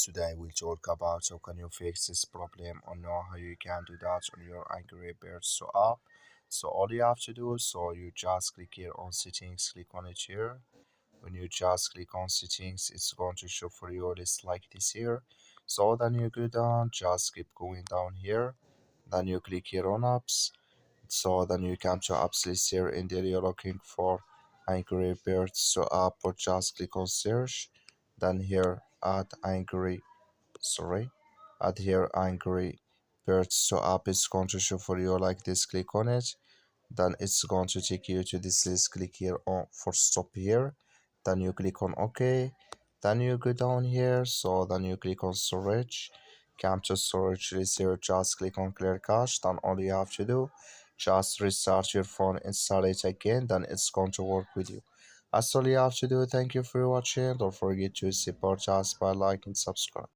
Today we'll talk about how can you fix this problem or know how you can do that on your Angry Birds app. So all you have to do, so you just click here on settings, click on it here. When you just click on settings, it's going to show for you a list like this here. So then you go down, just keep going down here. Then you click here on apps. So then you come to apps list here and there you're looking for Angry Birds app or just click on search. Then here add Angry sorry add here Angry Birds app is going to show for you like this. Click on it, then it's going to take you to this list. Click here on for stop here, then you click on OK, then you go down here, so then you click on storage, come to storage list here, just click on clear cache. Then all you have to do, just restart your phone, install it again, then it's going to work with you. That's all you have to do. Thank you for watching. Don't forget to support us by liking, subscribe.